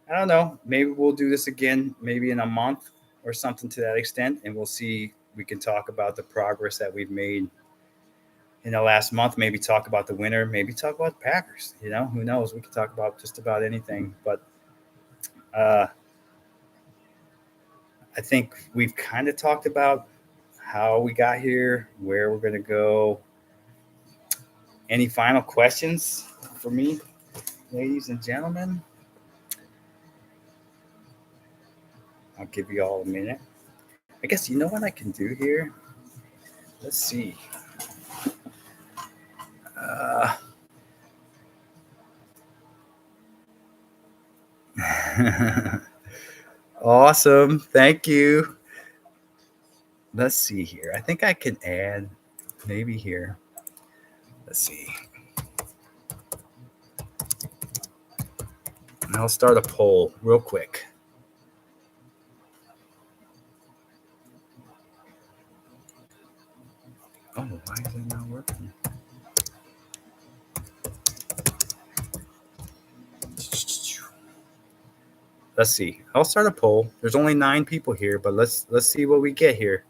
don't know, maybe we'll do this again, maybe in a month or something to that extent, and we'll see. We can talk about the progress that we've made in the last month. Maybe talk about the winter. Maybe talk about the Packers. Who knows? We can talk about just about anything. But uh, I think we've kind of talked about how we got here, where we're going to go. Any final questions for me, ladies and gentlemen? I'll give you all a minute. I guess you know what I can do here? Let's see. Uh, awesome. Thank you. Let's see here. I think I can add maybe here. Let's see. I'll start a poll real quick. Oh, why is it not working? Let's see. I'll start a poll. There's only 9 people here, but let's see what we get here.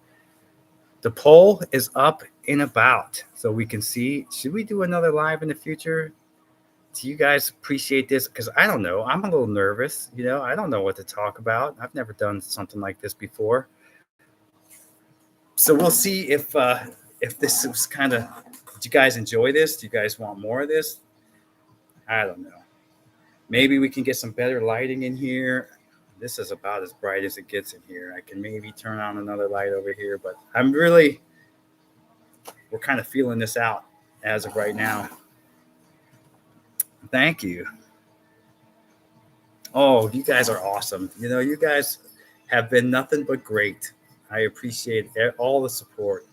The poll is up and about, so we can see. Should we do another live in the future? Do you guys appreciate this? Because I don't know. I'm a little nervous. I don't know what to talk about. I've never done something like this before. So we'll see if this was kind of. Did you guys enjoy this? Do you guys want more of this? I don't know. Maybe we can get some better lighting in here. This is about as bright as it gets in here. I can maybe turn on another light over here, but we're kind of feeling this out as of right now. Thank you. Oh, you guys are awesome. You guys have been nothing but great. I appreciate all the support.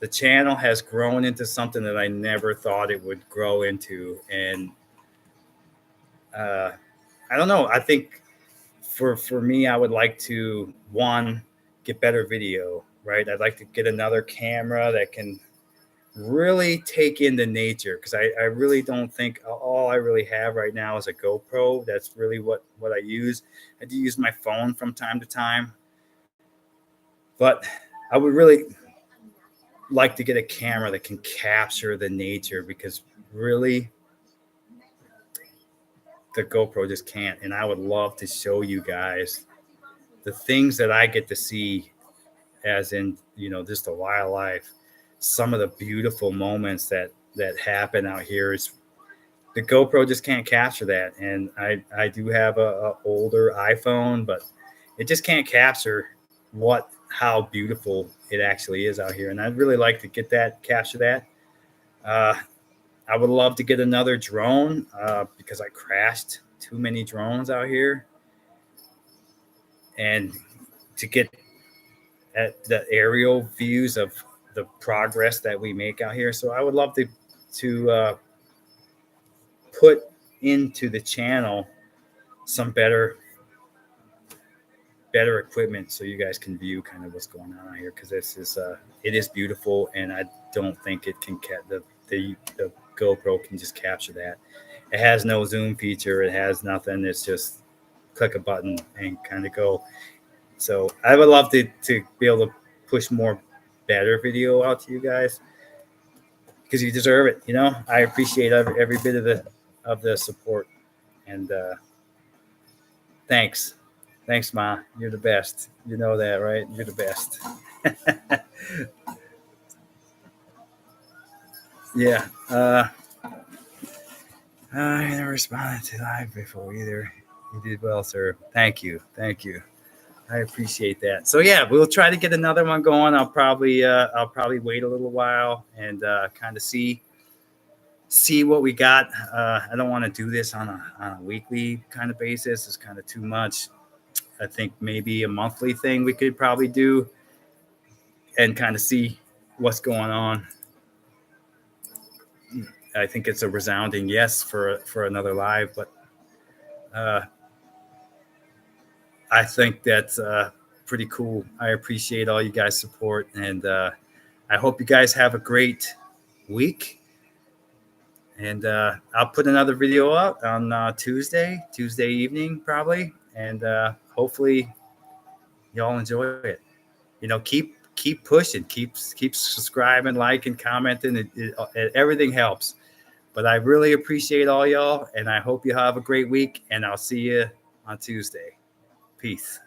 The channel has grown into something that I never thought it would grow into. And I don't know. I think for me, I would like to, one, get better video, right? I'd like to get another camera that can really take in the nature, because I really don't think all I really have right now is a GoPro. That's really what I use. I do use my phone from time to time, but I would really like to get a camera that can capture the nature, because really the GoPro just can't. And I would love to show you guys the things that I get to see, as in, just the wildlife, some of the beautiful moments that happen out here. Is the GoPro just can't capture that. And I do have a older iPhone, but it just can't capture how beautiful it actually is out here. And I'd really like to capture that. Uh, I would love to get another drone, because I crashed too many drones out here, and to get at the aerial views of the progress that we make out here. So I would love to put into the channel some better equipment, so you guys can view kind of what's going on out here, because it is beautiful, and I don't think it can the GoPro can just capture that. It has no zoom feature. It has nothing. It's just click a button and kind of go. So I would love to be able to push more better video out to you guys, because you deserve it. I appreciate every bit of the support, and thanks. Thanks, Ma. You're the best. You know that, right? You're the best. Yeah. I never responded to live before either. You did well, sir. Thank you. Thank you. I appreciate that. So yeah, we'll try to get another one going. I'll probably wait a little while and kind of see what we got. I don't want to do this on a weekly kind of basis. It's kind of too much. I think maybe a monthly thing we could probably do, and kind of see what's going on. I think it's a resounding yes for another live, but I think that's pretty cool. I appreciate all you guys' support, and I hope you guys have a great week. And I'll put another video up on Tuesday evening probably, and hopefully y'all enjoy it. Keep pushing, keep subscribing, liking, commenting. Everything helps. But I really appreciate all y'all, and I hope you have a great week. And I'll see you on Tuesday. Peace.